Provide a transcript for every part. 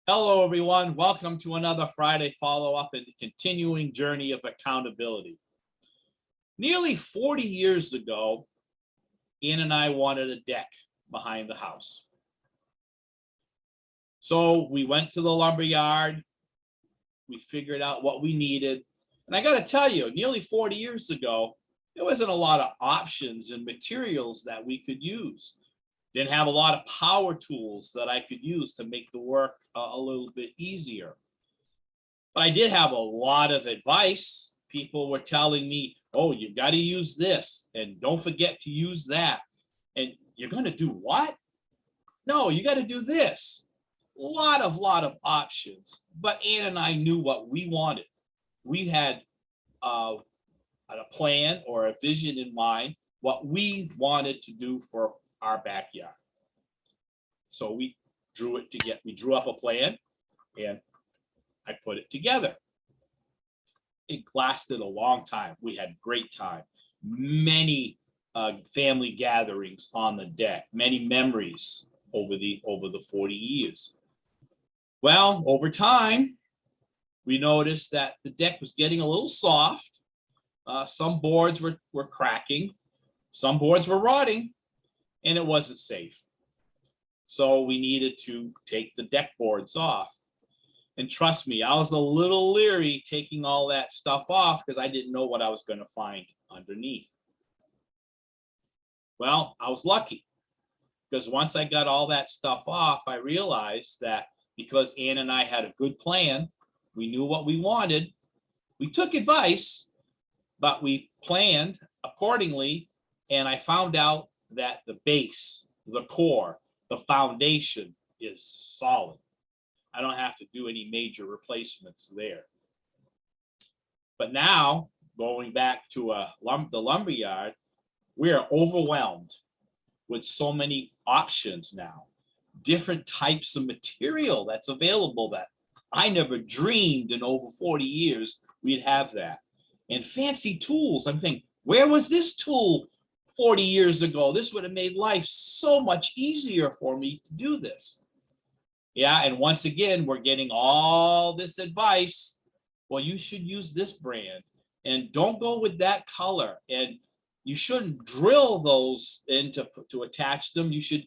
Hello, everyone. Welcome to another Friday follow-up in the continuing journey of accountability. Nearly 40 years ago, Ian and I wanted a deck behind the house. So we went to the lumber yard. We figured out what we needed. And I got to tell you, nearly 40 years ago, there wasn't a lot of options and materials that we could use. Didn't have a lot of power tools that I could use to make the work a little bit easier. But I did have a lot of advice. People were telling me, oh, you got to use this and don't forget to use that. And you're going to do what? No, you got to do this. Lot of options. But Ann and I knew what we wanted. We had a plan or a vision in mind, what we wanted to do for our backyard. So we drew up a plan and I put it together. It lasted a long time. We had great time. Many family gatherings on the deck, many memories over the 40 years. Well, over time, we noticed that the deck was getting a little soft. Some boards were cracking, some boards were rotting, and it wasn't safe. So we needed to take the deck boards off. And trust me, I was a little leery taking all that stuff off because I didn't know what I was going to find underneath. Well, I was lucky because once I got all that stuff off, I realized that because Ann and I had a good plan, we knew what we wanted, we took advice, but we planned accordingly. And I found out that the base, the core, the foundation is solid. I don't have to do any major replacements there. But now, going back to the lumber yard, we are overwhelmed with so many options now, different types of material that's available that I never dreamed in over 40 years we'd have that. And fancy tools. I'm thinking, where was this tool 40 years ago? This would have made life so much easier for me to do this. Yeah, and once again, we're getting all this advice. Well, you should use this brand and don't go with that color. And you shouldn't drill those to attach them. You should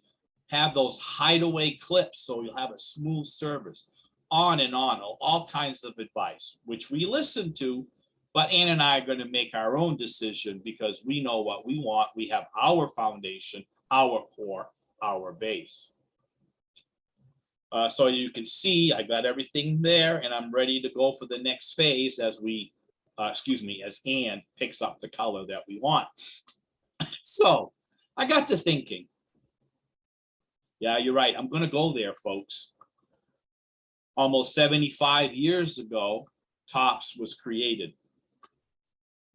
have those hideaway clips so you'll have a smooth surface. On and on, all kinds of advice, which we listen to. But Ann and I are going to make our own decision because we know what we want. We have our foundation, our core, our base. So you can see I got everything there and I'm ready to go for the next phase as as Ann picks up the color that we want. So I got to thinking, yeah, you're right. I'm going to go there, folks. Almost 75 years ago, Tops was created.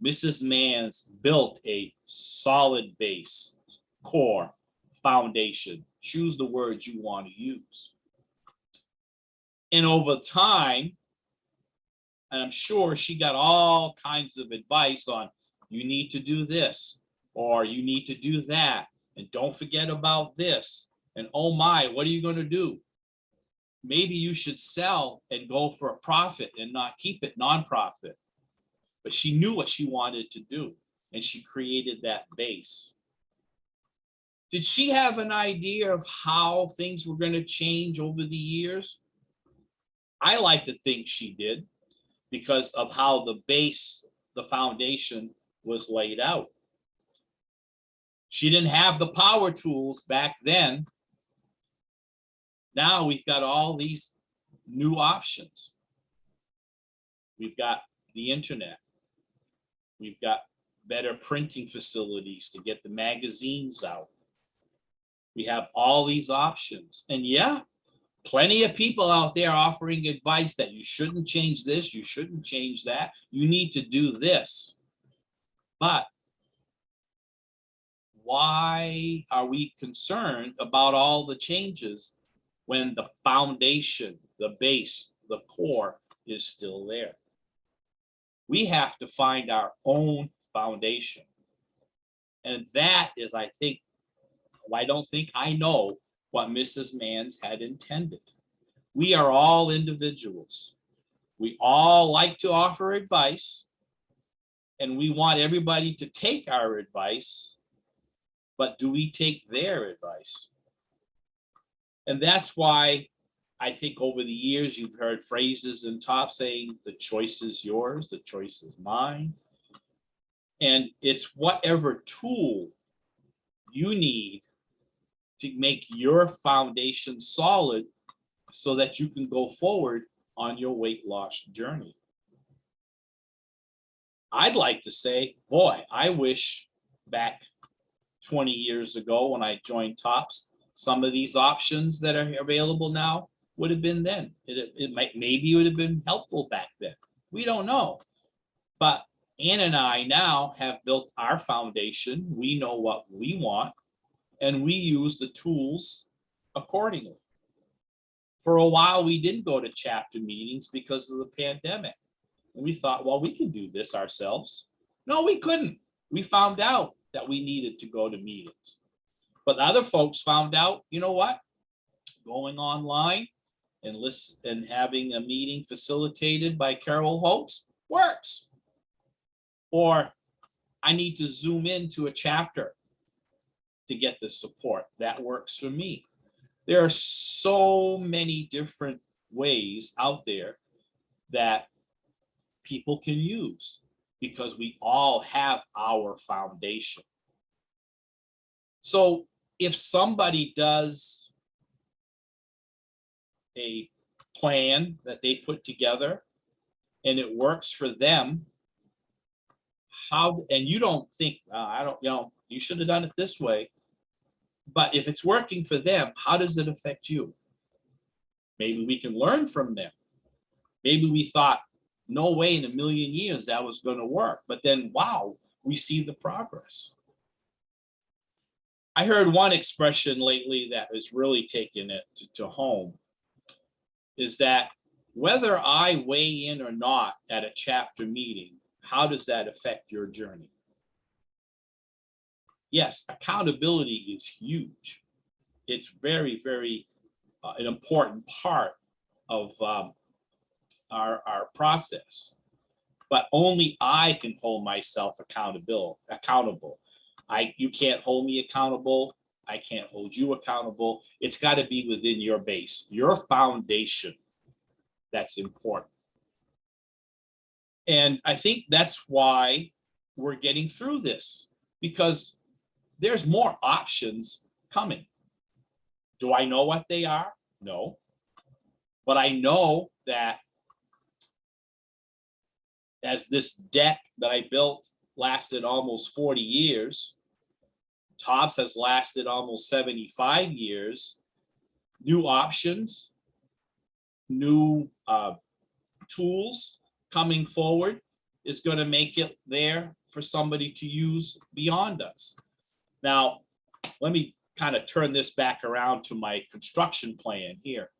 Mrs. Manns built a solid base, core, foundation. Choose the words you want to use. And over time, and I'm sure she got all kinds of advice on, you need to do this, or you need to do that, and don't forget about this. And oh my, what are you going to do? Maybe you should sell and go for a profit and not keep it nonprofit. But she knew what she wanted to do, and she created that base. Did she have an idea of how things were going to change over the years? I like to think she did because of how the base, the foundation was laid out. She didn't have the power tools back then. Now we've got all these new options. We've got the internet. We've got better printing facilities to get the magazines out. We have all these options. And yeah, plenty of people out there offering advice that you shouldn't change this, you shouldn't change that, you need to do this. But why are we concerned about all the changes when the foundation, the base, the core is still there? We have to find our own foundation. And that is, I don't think I know what Mrs. Manns had intended. We are all individuals. We all like to offer advice, and we want everybody to take our advice, but do we take their advice? And that's why I think over the years you've heard phrases in top saying, the choice is yours, the choice is mine. And it's whatever tool you need to make your foundation solid so that you can go forward on your weight loss journey. I'd like to say, boy, I wish back 20 years ago when I joined TOPS, some of these options that are available now would have been then. Maybe it would have been helpful back then. We don't know. But Ann and I now have built our foundation. We know what we want, and we use the tools accordingly. For a while, we didn't go to chapter meetings because of the pandemic. And we thought, well, we can do this ourselves. No, we couldn't. We found out that we needed to go to meetings. But other folks found out, you know what? Going online and having a meeting facilitated by Carol Holtz works. Or I need to zoom into a chapter to get the support. That works for me. There are so many different ways out there that people can use because we all have our foundation. So if somebody does a plan that they put together and it works for them, and you don't think, you should have done it this way. But if it's working for them, how does it affect you? Maybe we can learn from them. Maybe we thought, no way in a million years that was going to work. But then, wow, we see the progress. I heard one expression lately that has really taken it to home, is that whether I weigh in or not at a chapter meeting, how does that affect your journey? Yes, accountability is huge. It's very, very an important part of our process. But only I can hold myself accountable. You can't hold me accountable. I can't hold you accountable. It's got to be within your base, your foundation. That's important. And I think that's why we're getting through this, because there's more options coming. Do I know what they are? No. But I know that as this deck that I built lasted almost 40 years, TOPS has lasted almost 75 years, new options, new tools coming forward is going to make it there for somebody to use beyond us. Now, let me kind of turn this back around to my construction plan here.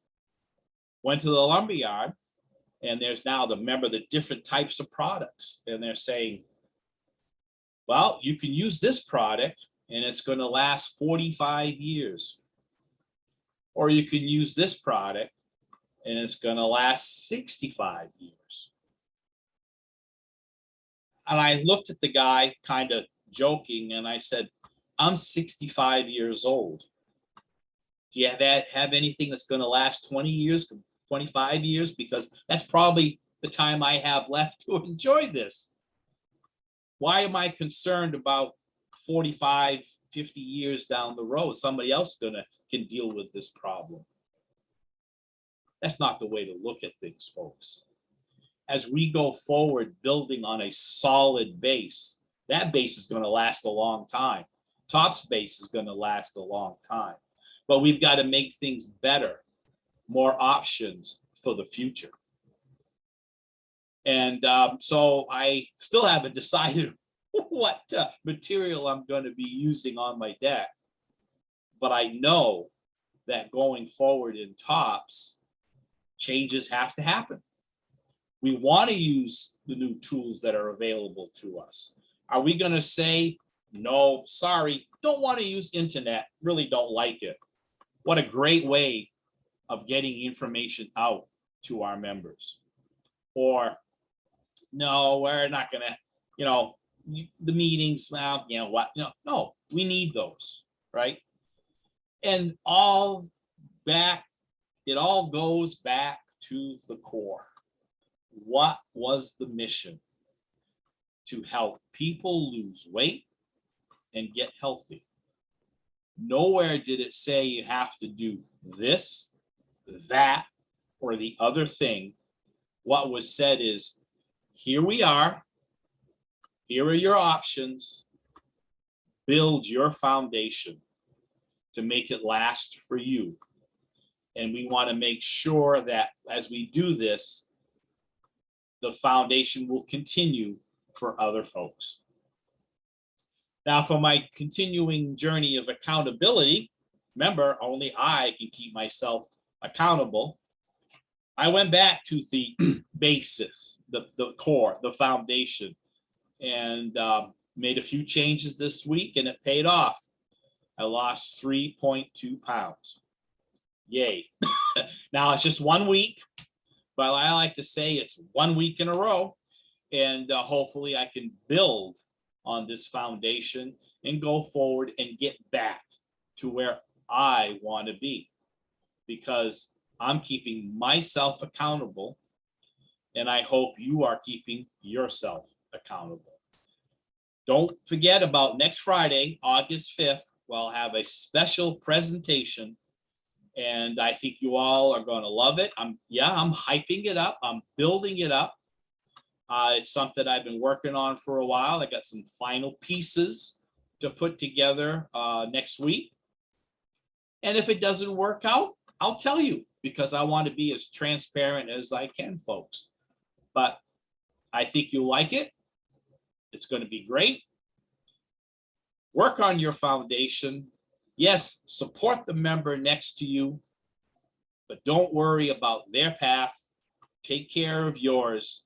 Went to the lumberyard, and there's now the different types of products. And they're saying, well, you can use this product and it's going to last 45 years. Or you can use this product and it's going to last 65 years. And I looked at the guy kind of joking and I said, I'm 65 years old. Do you have anything that's going to last 20 years, 25 years? Because that's probably the time I have left to enjoy this. Why am I concerned about 45, 50 years down the road? Somebody else can deal with this problem. That's not the way to look at things, folks. As we go forward building on a solid base, that base is going to last a long time. TOPS base is going to last a long time. But we've got to make things better, more options for the future. And so I still haven't decided what material I'm going to be using on my deck. But I know that going forward in TOPS, changes have to happen. We want to use the new tools that are available to us. Are we going to say, no, sorry, don't want to use internet, really don't like it? What a great way of getting information out to our members. Or, no, we're not gonna, the meetings, well, what, no, we need those, right? And it all goes back to the core. What was the mission? To help people lose weight and get healthy. Nowhere did it say you have to do this, that, or the other thing. What was said is, here we are, here are your options, build your foundation to make it last for you. And we want to make sure that as we do this, the foundation will continue for other folks. Now, for my continuing journey of accountability, remember, only I can keep myself accountable. I went back to the basis, the core, the foundation, and made a few changes this week, and it paid off. I lost 3.2 pounds. Yay. Now, it's just 1 week, but I like to say it's 1 week in a row, and hopefully I can build on this foundation and go forward and get back to where I want to be, because I'm keeping myself accountable, and I hope you are keeping yourself accountable. Don't forget about next Friday, August 5th. We'll have a special presentation, and I think you all are going to love it. I'm hyping it up. I'm building it up. It's something I've been working on for a while. I got some final pieces to put together next week. And if it doesn't work out, I'll tell you, because I want to be as transparent as I can, folks. But I think you'll like it. It's going to be great. Work on your foundation. Yes, support the member next to you, but don't worry about their path. Take care of yours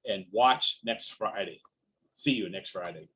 and watch next Friday. See you next Friday.